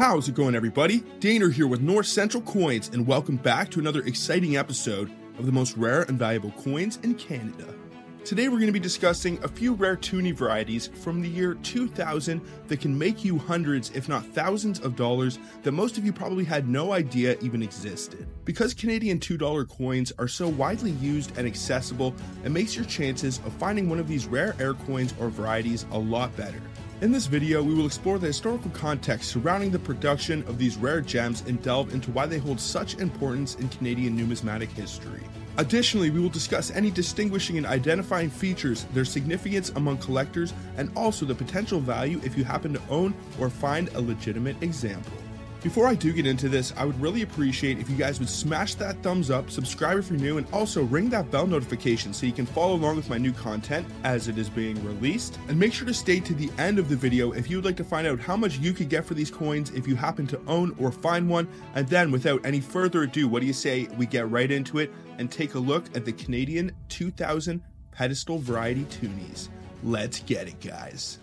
How's it going, everybody? Daner here with North Central Coins, and welcome back to another exciting episode of the most rare and valuable coins in Canada. Today we're going to be discussing a few rare Toonie varieties from the year 2000 that can make you hundreds, if not thousands of dollars that most of you probably had no idea even existed. Because Canadian $2 coins are so widely used and accessible, it makes your chances of finding one of these rare air coins or varieties a lot better. In this video, we will explore the historical context surrounding the production of these rare gems and delve into why they hold such importance in Canadian numismatic history. Additionally, we will discuss any distinguishing and identifying features, their significance among collectors, and also the potential value if you happen to own or find a legitimate example. Before I do get into this, I would really appreciate if you guys would smash that thumbs up, subscribe if you're new, and also ring that bell notification so you can follow along with my new content as it is being released. And make sure to stay to the end of the video if you would like to find out how much you could get for these coins if you happen to own or find one. And then without any further ado, what do you say we get right into it and take a look at the Canadian 2000 pedestal variety Toonies. Let's get it, guys.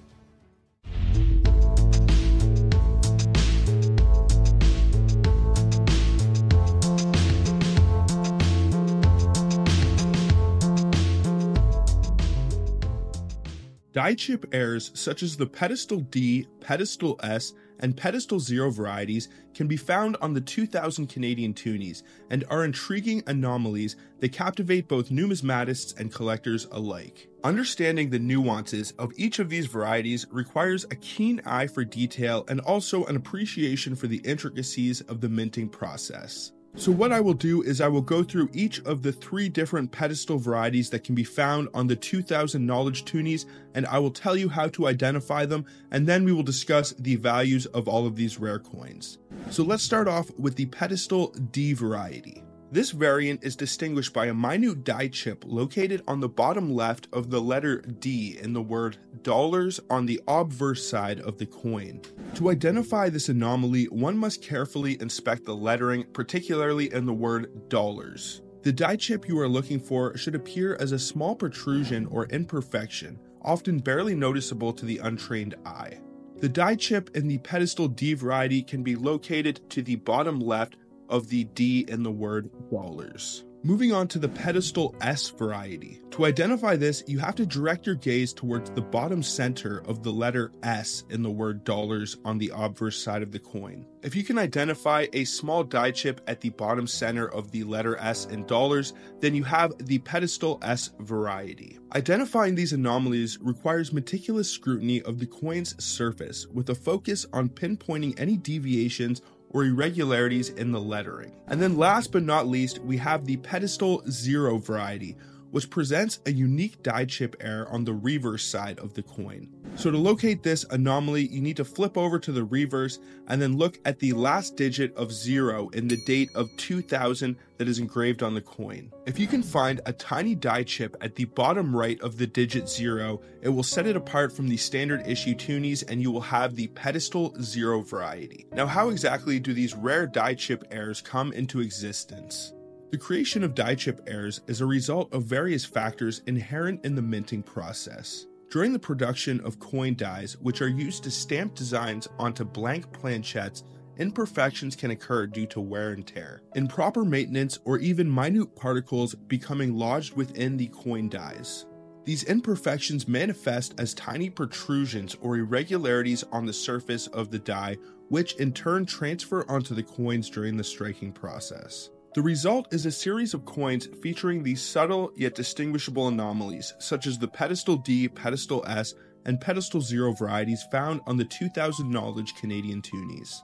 Die chip airs such as the Pedestal D, Pedestal S, and Pedestal Zero varieties can be found on the 2000 Canadian Toonies and are intriguing anomalies that captivate both numismatists and collectors alike. Understanding the nuances of each of these varieties requires a keen eye for detail and also an appreciation for the intricacies of the minting process. So what I will do is I will go through each of the 3 different pedestal varieties that can be found on the 2000 Knowledge Toonies, and I will tell you how to identify them, and then we will discuss the values of all of these rare coins. So let's start off with the Pedestal D variety. This variant is distinguished by a minute die chip located on the bottom left of the letter D in the word dollars on the obverse side of the coin. To identify this anomaly, one must carefully inspect the lettering, particularly in the word dollars. The die chip you are looking for should appear as a small protrusion or imperfection, often barely noticeable to the untrained eye. The die chip in the Pedestal D variety can be located to the bottom left of the D in the word dollars. Moving on to the Pedestal S variety. To identify this, you have to direct your gaze towards the bottom center of the letter S in the word dollars on the obverse side of the coin. If you can identify a small die chip at the bottom center of the letter S in dollars, then you have the Pedestal S variety. Identifying these anomalies requires meticulous scrutiny of the coin's surface with a focus on pinpointing any deviations or irregularities in the lettering. And then last but not least, we have the Pedestal Zero variety, which presents a unique die chip error on the reverse side of the coin. So to locate this anomaly, you need to flip over to the reverse and then look at the last digit of 0 in the date of 2000 that is engraved on the coin. If you can find a tiny die chip at the bottom right of the digit 0, it will set it apart from the standard issue Toonies and you will have the Pedestal Zero variety. Now, how exactly do these rare die chip errors come into existence? The creation of die chip errors is a result of various factors inherent in the minting process. During the production of coin dies, which are used to stamp designs onto blank planchettes, imperfections can occur due to wear and tear, improper maintenance, or even minute particles becoming lodged within the coin dies. These imperfections manifest as tiny protrusions or irregularities on the surface of the die, which in turn transfer onto the coins during the striking process. The result is a series of coins featuring these subtle yet distinguishable anomalies, such as the Pedestal D, Pedestal S, and Pedestal Zero varieties found on the 2000 Knowledge Canadian Toonies.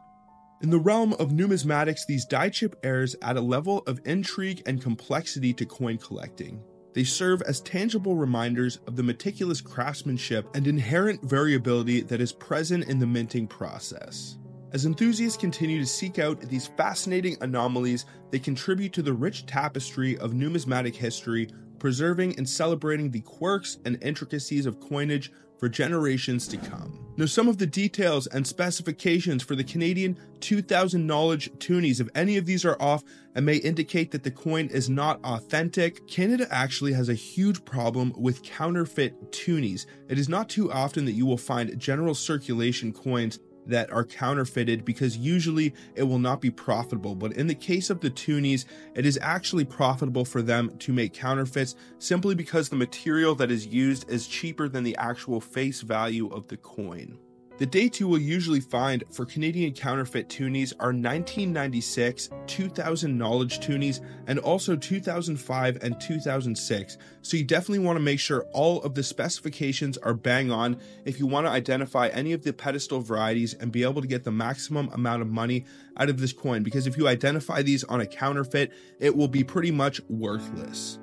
In the realm of numismatics, these die chip errors add a level of intrigue and complexity to coin collecting. They serve as tangible reminders of the meticulous craftsmanship and inherent variability that is present in the minting process. As enthusiasts continue to seek out these fascinating anomalies, they contribute to the rich tapestry of numismatic history, preserving and celebrating the quirks and intricacies of coinage for generations to come. Now, some of the details and specifications for the Canadian 2000 Knowledge Toonies, if any of these are off and may indicate that the coin is not authentic, Canada actually has a huge problem with counterfeit Toonies. It is not too often that you will find general circulation coins that are counterfeited because usually it will not be profitable. But in the case of the Toonies, it is actually profitable for them to make counterfeits simply because the material that is used is cheaper than the actual face value of the coin. The dates you will usually find for Canadian counterfeit Toonies are 1996, 2000 knowledge Toonies, and also 2005 and 2006. So you definitely want to make sure all of the specifications are bang on if you want to identify any of the pedestal varieties and be able to get the maximum amount of money out of this coin, because if you identify these on a counterfeit, it will be pretty much worthless.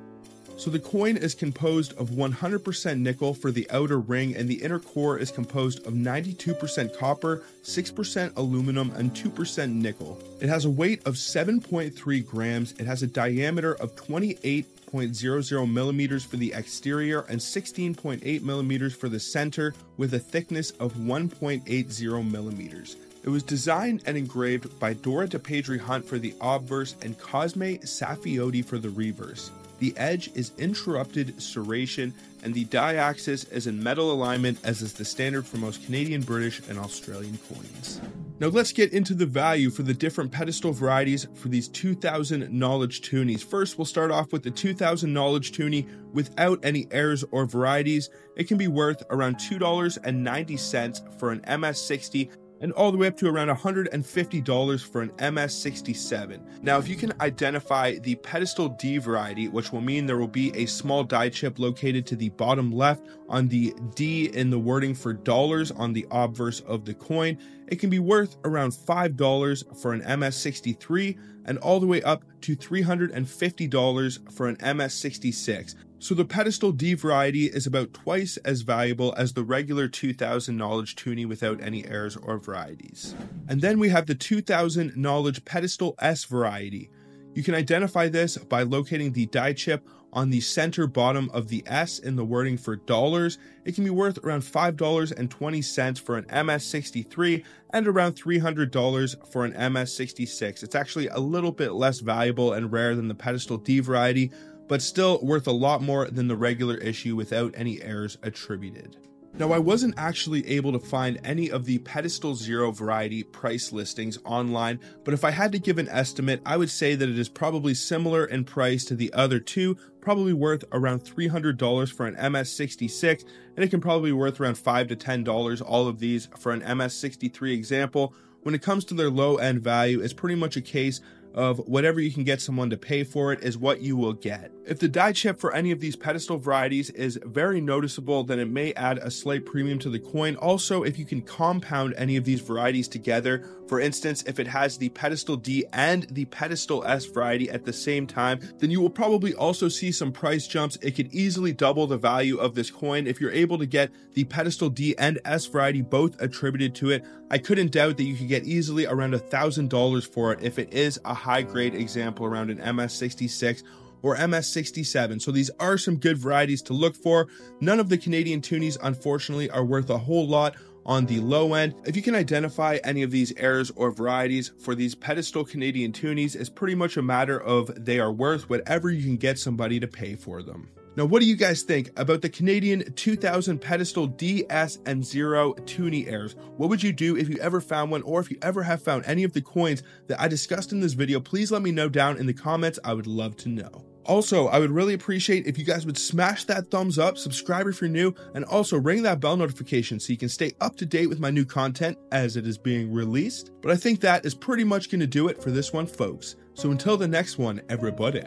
So the coin is composed of 100% nickel for the outer ring, and the inner core is composed of 92% copper, 6% aluminum, and 2% nickel. It has a weight of 7.3 grams. It has a diameter of 28.00 millimeters for the exterior and 16.8 millimeters for the center, with a thickness of 1.80 millimeters. It was designed and engraved by Dora DePadre Hunt for the obverse and Cosme Saffioti for the reverse. The edge is interrupted serration, and the die axis is in metal alignment, as is the standard for most Canadian, British, and Australian coins. Now let's get into the value for the different pedestal varieties for these 2000 knowledge Toonies. First, we'll start off with the 2000 knowledge Toonie without any errors or varieties. It can be worth around $2.90 for an MS60, and all the way up to around $150 for an MS67. Now, if you can identify the pedestal D variety, which will mean there will be a small die chip located to the bottom left on the D in the wording for dollars on the obverse of the coin, it can be worth around $5 for an MS63 and all the way up to $350 for an MS66. So the pedestal D variety is about twice as valuable as the regular 2000 knowledge Toonie without any errors or varieties. And then we have the 2000 knowledge pedestal S variety. You can identify this by locating the die chip on the center bottom of the S in the wording for dollars. It can be worth around $5.20 for an MS63 and around $300 for an MS66. It's actually a little bit less valuable and rare than the pedestal D variety, but still worth a lot more than the regular issue without any errors attributed. Now, I wasn't actually able to find any of the pedestal zero variety price listings online, but if I had to give an estimate, I would say that it is probably similar in price to the other two, probably worth around $300 for an MS66, and it can probably be worth around $5 to $10, all of these, for an MS63 example. When it comes to their low end value, it's pretty much a case of whatever you can get someone to pay for it is what you will get. If the die chip for any of these pedestal varieties is very noticeable, then it may add a slight premium to the coin. Also, if you can compound any of these varieties together, for instance, if it has the pedestal D and the pedestal S variety at the same time, then you will probably also see some price jumps. It could easily double the value of this coin if you're able to get the pedestal D and S variety both attributed to it. I couldn't doubt that you could get easily around $1,000 for it if it is a high grade example around an MS66 or MS67. So these are some good varieties to look for. None of the Canadian Toonies, unfortunately, are worth a whole lot on the low end. If you can identify any of these errors or varieties for these pedestal Canadian Toonies, it's pretty much a matter of they are worth whatever you can get somebody to pay for them. Now, what do you guys think about the Canadian 2000 pedestal D, S, and 0 Toonie errors? What would you do if you ever found one, or if you ever have found any of the coins that I discussed in this video? Please let me know down in the comments. I would love to know. Also, I would really appreciate if you guys would smash that thumbs up, subscribe if you're new, and also ring that bell notification so you can stay up to date with my new content as it is being released. But I think that is pretty much going to do it for this one, folks. So until the next one, everybody,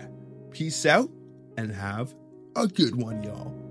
peace out and have a good one, y'all.